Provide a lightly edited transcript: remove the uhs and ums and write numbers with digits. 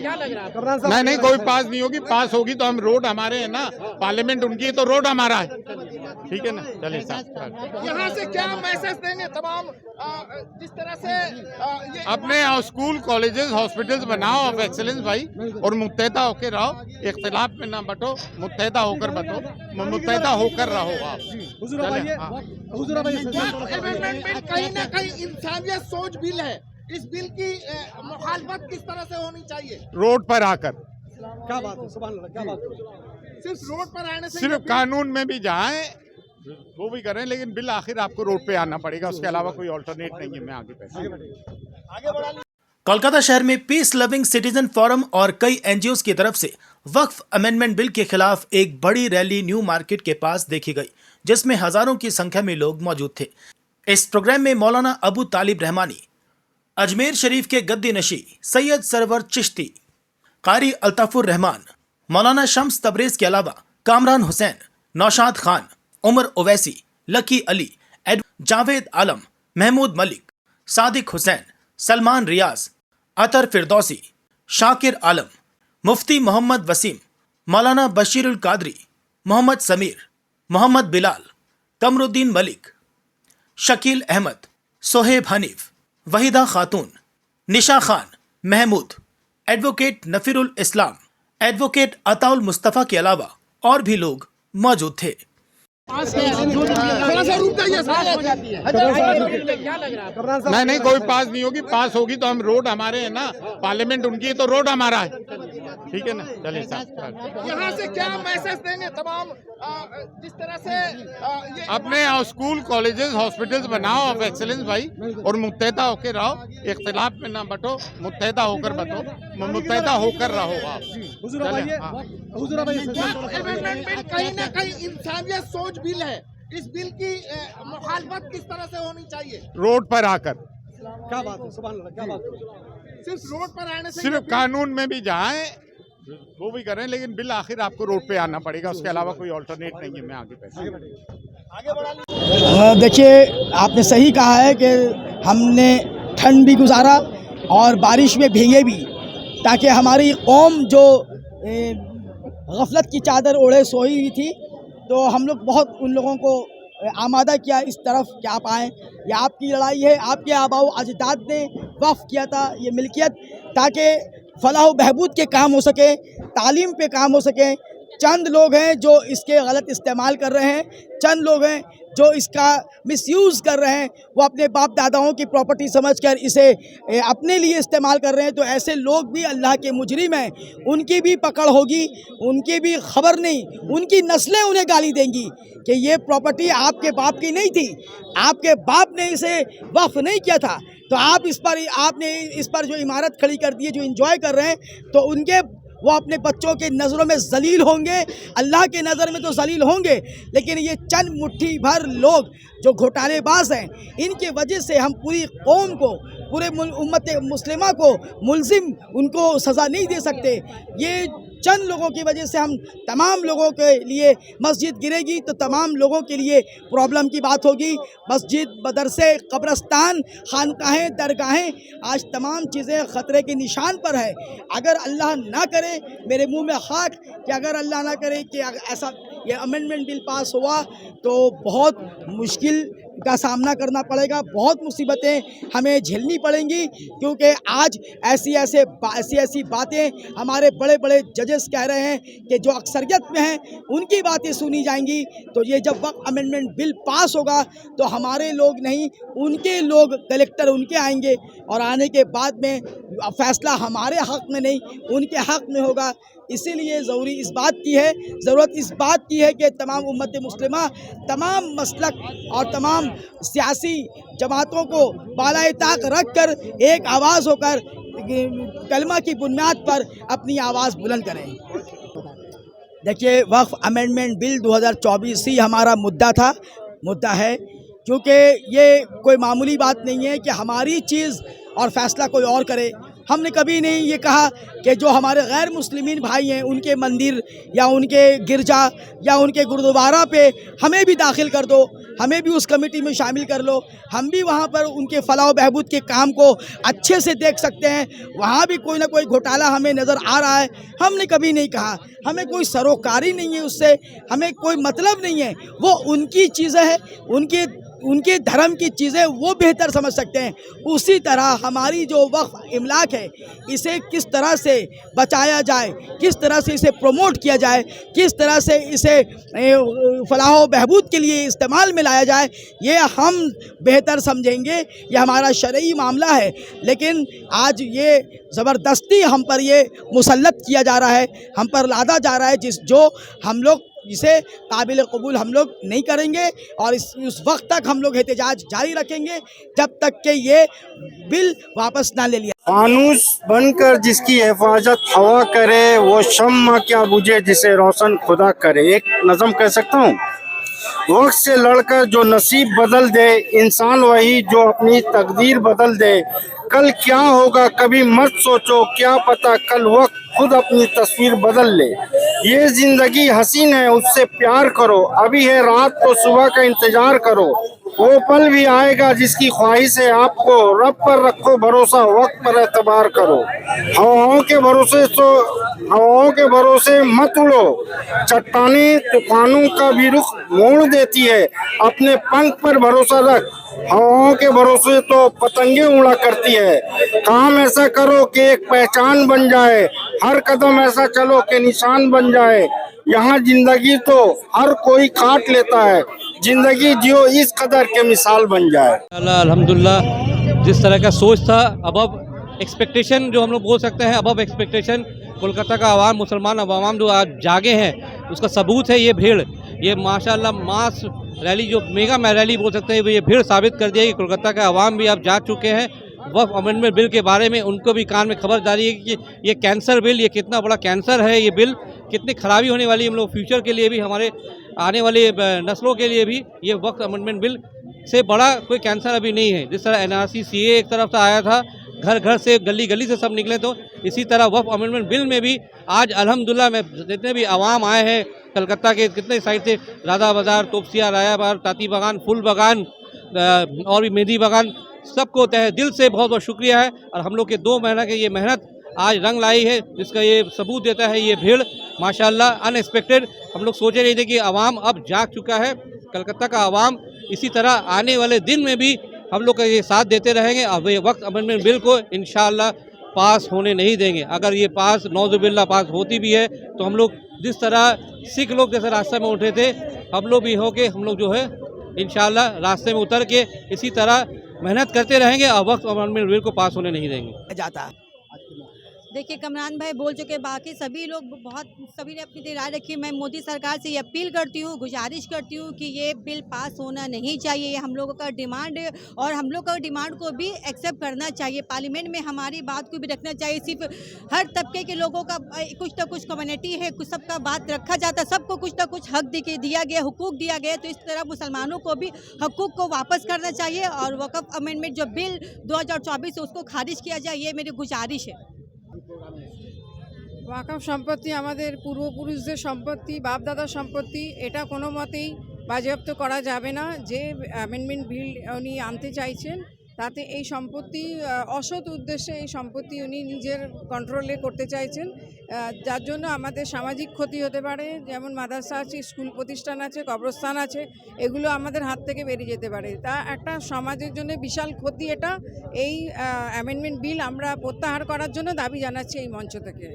क्या लग रहा है? नहीं नहीं, कोई पास नहीं होगी। पास होगी तो हम रोड हमारे हैं ना, पार्लियामेंट उनकी है तो रोड हमारा है। ठीक है ना, चलिए साहब। यहाँ से क्या मैसेज देंगे तमाम जिस तरह से ये अपने स्कूल कॉलेजेस हॉस्पिटल्स बनाओ ऑफ एक्सेलेंस भाई, और मुत्तहदा होकर रहो, इख्तिलाफ में ना बटो, मुत्तहदा होकर बटो, मुत्तहदा होकर रहो आप। चलिए, हाँ। अमेंडमेंट बिल कहीं ना कहीं इंसानियत सोच बिल है। इस बिल की मुखालफत किस तरह से होनी चाहिए? रोड पर आकर, क्या बात है, सुभान अल्लाह, क्या बात है। सिर्फ रोड पर आने से सिर्फ कानून में भी जाएं वो भी करें, लेकिन बिल आखिर आपको रोड पे आना पड़ेगा, उसके अलावा कोई ऑल्टरनेट नहीं है। मैं आगे बढ़ा। कोलकाता शहर में पीस लविंग सिटीजन फोरम और कई एनजीओज की तरफ से वक्फ अमेंडमेंट बिल के खिलाफ एक बड़ी रैली न्यू मार्केट के पास देखी गई, जिसमें हजारों की संख्या में लोग मौजूद थे। इस प्रोग्राम में मौलाना अबू तालिब रहमानी, अजमेर शरीफ के गद्दी नशी सैयद सरवर चिश्ती, कारी अल्ताफुर रहमान, मौलाना शम्स तबरेज के अलावा कामरान हुसैन, नौशाद खान, उमर ओवैसी, लकी अली, जावेद आलम, महमूद मलिक, सादिक हुसैन, सलमान रियाज, अतर फिरदौसी, शाकिर आलम, मुफ्ती मोहम्मद वसीम, मौलाना बशीरुल कादरी, मोहम्मद समीर, मोहम्मद बिलाल, कमरुद्दीन मलिक, शकील अहमद, सोहेब हनीफ, वहीदा खातून, निशा खान, महमूद, एडवोकेट नफीरुल इस्लाम, एडवोकेट अताउल मुस्तफ़ा के अलावा और भी लोग मौजूद थे। थोड़ा सा रुक जाइए। क्या लग रहा है? नहीं नहीं, कोई पास नहीं होगी। पास होगी तो हम रोड हमारे हैं ना, पार्लियामेंट उनकी है तो रोड हमारा है। ठीक है ना, चलिए साहब। यहाँ से क्या मैसेज देंगे तमाम जिस तरह से ये अपने स्कूल कॉलेजेस हॉस्पिटल्स बनाओ ऑफ एक्सेलेंस भाई, और मुत्तहदा होकर रहो, इख्तिलाफ में ना बटो, मुत्तहदा होकर बटो, मुत्तहदा होकर रहो आप। चलिए, हाँ। अमेंडमेंट बिल कहीं ना कहीं इंसानियत सोच बिल है। इस बिल की मुखालफत किस तरह से होनी चाहिए? रोड पर आकर, क्या बात है, सुभान अल्लाह, क्या बात है। सिर्फ रोड पर आने से सिर्फ कानून में भी जाएं वो भी करें, लेकिन बिल आखिर आपको रोड पे आना पड़ेगा, उसके अलावा कोई ऑल्टरनेट नहीं है। मैं आगे बढ़ा। देखिए, आपने सही कहा है कि हमने ठंड भी गुजारा और बारिश में भीगे भी, ताकि हमारी कौम जो गफलत की चादर ओढ़े सोई हुई थी, तो हम लोग बहुत उन लोगों को आमादा किया इस तरफ कि आप आएँ। ये आपकी लड़ाई है, आपके आबाओ अजदाद ने वक़्फ़ किया था ये मिल्कियत, ताकि फलाह बहबूद के काम हो सके, तालीम पे काम हो सके। चंद लोग हैं जो इसके गलत इस्तेमाल कर रहे हैं, चंद लोग हैं जो इसका मिसयूज़ कर रहे हैं, वो अपने बाप दादाओं की प्रॉपर्टी समझकर इसे अपने लिए इस्तेमाल कर रहे हैं। तो ऐसे लोग भी अल्लाह के मुजरिम हैं, उनकी भी पकड़ होगी, उनकी भी खबर नहीं, उनकी नस्लें उन्हें गाली देंगी कि ये प्रॉपर्टी आपके बाप की नहीं थी, आपके बाप ने इसे वक्फ नहीं किया था, तो आपने इस पर जो इमारत खड़ी कर दी है, जो इंजॉय कर रहे हैं, तो उनके वो अपने बच्चों के नज़रों में जलील होंगे, अल्लाह के नज़र में तो जलील होंगे। लेकिन ये चंद मुट्ठी भर लोग जो घोटालेबाज हैं, इनके वजह से हम पूरी कौम को, पूरे उम्मत मुस्लिमा को मुल्जिम उनको सज़ा नहीं दे सकते। ये चंद लोगों की वजह से हम तमाम लोगों के लिए मस्जिद गिरेगी तो तमाम लोगों के लिए प्रॉब्लम की बात होगी। मस्जिद, मदरसे, कब्रस्तान, खानकाहें, दरगाहें, आज तमाम चीज़ें ख़तरे के निशान पर है। अगर अल्लाह ना करे, मेरे मुंह में खाक, कि अगर अल्लाह ना करे कि ऐसा ये अमेंडमेंट बिल पास हुआ तो बहुत मुश्किल का सामना करना पड़ेगा, बहुत मुसीबतें हमें झेलनी पड़ेंगी, क्योंकि आज ऐसी बातें हमारे बड़े बड़े जजेस कह रहे हैं कि जो अक्सरियत में हैं उनकी बातें सुनी जाएंगी। तो ये जब वक्त अमेंडमेंट बिल पास होगा तो हमारे लोग नहीं, उनके लोग, कलेक्टर उनके आएंगे, और आने के बाद में फ़ैसला हमारे हक़ में नहीं, उनके हक़ में होगा। इसीलिए ज़रूरत इस बात की है कि तमाम उम्मत मुस्लिमा, तमाम मसलक और तमाम सियासी जमातों को बालाए ताक रख कर एक आवाज़ होकर कलमा की बुनियाद पर अपनी आवाज़ बुलंद करें। देखिए, वक्फ अमेंडमेंट बिल 2024 ही हमारा मुद्दा है, क्योंकि ये कोई मामूली बात नहीं है कि हमारी चीज़ और फ़ैसला कोई और करे। हमने कभी नहीं ये कहा कि जो हमारे गैर मुस्लिमीन भाई हैं उनके मंदिर या उनके गिरजा या उनके गुरुद्वारा पे हमें भी दाखिल कर दो, हमें भी उस कमेटी में शामिल कर लो, हम भी वहाँ पर उनके फलाह बहबूद के काम को अच्छे से देख सकते हैं। वहाँ भी कोई ना कोई घोटाला हमें नज़र आ रहा है। हमने कभी नहीं कहा, हमें कोई सरोकारी नहीं है उससे, हमें कोई मतलब नहीं है। वो उनकी चीज़ें हैं, उनके धर्म की चीज़ें वो बेहतर समझ सकते हैं। उसी तरह हमारी जो वक्फ इमलाक है, इसे किस तरह से बचाया जाए, किस तरह से इसे प्रमोट किया जाए, किस तरह से इसे फलाह बहबूद के लिए इस्तेमाल में लाया जाए, ये हम बेहतर समझेंगे। ये हमारा शरई मामला है, लेकिन आज ये ज़बरदस्ती हम पर ये मुसल्लत किया जा रहा है, हम पर लादा जा रहा है, जो हम लोग जिसे काबिल कबूल हम लोग नहीं करेंगे। और उस वक्त तक हम लोग एहतजाज जारी रखेंगे जब तक कि ये बिल वापस ना ले लिया। फानूस बनकर जिसकी हिफाजत हवा करे, वो शम्मा क्या बुझे जिसे रोशन खुदा करे। एक नज़म कह सकता हूँ, वक्त से लड़कर जो नसीब बदल दे, इंसान वही जो अपनी तकदीर बदल दे। कल क्या होगा कभी मत सोचो, क्या पता कल वक्त खुद अपनी तस्वीर बदल ले। ये जिंदगी हसीन है, उससे प्यार करो, अभी है रात तो सुबह का इंतजार करो। वो पल भी आएगा जिसकी ख्वाहिश है आपको, रब पर रखो भरोसा, वक्त पर एतबार करो। हवाओं के भरोसे मत उड़ो, चट्टानें तूफानों का भी रुख मोड़ देती है, अपने पंख पर भरोसा रख। हवाओं के भरोसे तो पतंगे उड़ा करती है, काम ऐसा करो कि एक पहचान बन जाए, हर कदम ऐसा चलो कि निशान बन जाए। यहाँ जिंदगी तो हर कोई काट लेता है, जिंदगी जियो इस कदर के मिसाल बन जाए। अल्हम्दुलिल्लाह, जिस तरह का सोच था, अबव एक्सपेक्टेशन जो हम लोग बोल सकते हैं, अबव एक्सपेक्टेशन कोलकाता का आवाम, मुसलमान आवाम जो आज जागे हैं, उसका सबूत है ये भीड़। ये माशाल्लाह मास रैली, जो मेगा रैली बोल सकते हैं, ये भीड़ साबित कर दिया कि कोलकाता का आवाम भी अब जाग चुके हैं। वक्फ अमेंडमेंट बिल के बारे में उनको भी कान में खबर जारी है कि ये कैंसर बिल, ये कितना बड़ा कैंसर है, ये बिल कितनी खराबी होने वाली है हम लोग फ्यूचर के लिए भी, हमारे आने वाली नस्लों के लिए भी। ये वक्फ अमेंडमेंट बिल से बड़ा कोई कैंसर अभी नहीं है। जिस तरह NRC CA एक तरफ से आया था, घर घर से गली गली से सब निकले, तो इसी तरह वक्फ अमेंडमेंट बिल में भी आज अल्हम्दुलिल्लाह में जितने भी आवाम आए हैं, कलकत्ता के कितने साइड से, राधा बाज़ार, तोपसिया, राया बार, ताती बागान, फूल बागान और भी मेहंदी बागान, सबको तहे दिल से बहुत बहुत शुक्रिया है। और हम लोग के 2 महीना की ये मेहनत आज रंग लाई है, जिसका ये सबूत देता है ये भीड़। माशाल्लाह अनएक्सपेक्टेड, हम लोग सोचे नहीं थे कि आवाम अब जाग चुका है। कलकत्ता का आवाम इसी तरह आने वाले दिन में भी हम लोग का ये साथ देते रहेंगे। अब ये वक्त अमेंडमेंट बिल को इंशाअल्लाह पास होने नहीं देंगे। अगर ये पास नौजुबिल्ला पास होती भी है, तो हम लोग जिस तरह सिख लोग जैसे रास्ते में उठे थे, हम लोग भी हो के हम लोग जो है इंशाअल्लाह रास्ते में उतर के इसी तरह मेहनत करते रहेंगे और वक्त अमेंडमेंट बिल को पास होने नहीं देंगे। जाता है। देखिए, कमरान भाई बोल चुके, बाकी सभी लोग सभी ने अपनी राय रखी। मैं मोदी सरकार से ये अपील करती हूँ, गुजारिश करती हूँ कि ये बिल पास होना नहीं चाहिए। ये हम लोगों का डिमांड है और हम लोग का डिमांड को भी एक्सेप्ट करना चाहिए। पार्लियामेंट में हमारी बात को भी रखना चाहिए। सिर्फ हर तबके के लोगों का कुछ ना कुछ कम्युनिटी है, कुछ सबका बात रखा जाता है, सबको कुछ ना कुछ हक दिया गया, हुकूक दिया गया। तो इस तरह मुसलमानों को भी हकूक़ को वापस करना चाहिए और वक़्फ़ अमेंडमेंट जो बिल 2024 है उसको खारिज किया जाए, ये मेरी गुजारिश है। ওয়াকফ সম্পত্তি আমাদের পূর্বপুরুষদের সম্পত্তি, বাপদাদার সম্পত্তি, এটা কোনো মতেই বাজেয়াপ্ত করা যাবে না। যে অ্যামেন্ডমেন্ট বিল উনি আনতে চাইছেন, তাতে এই সম্পত্তি অসৎ উদ্দেশ্যে এই সম্পত্তি উনি নিজের কন্ট্রোলে করতে চাইছেন, যার জন্য আমাদের সামাজিক ক্ষতি হতে পারে। যেমন মাদ্রাসা আছে, স্কুল প্রতিষ্ঠান আছে, কবরস্থান আছে, এগুলো আমাদের হাত থেকে বেরিয়ে যেতে পারে। তা একটা সমাজের জন্য বিশাল ক্ষতি। এটা এই অ্যামেন্ডমেন্ট বিল আমরা প্রত্যাহার করার জন্য দাবি জানাচ্ছি এই মঞ্চ থেকে।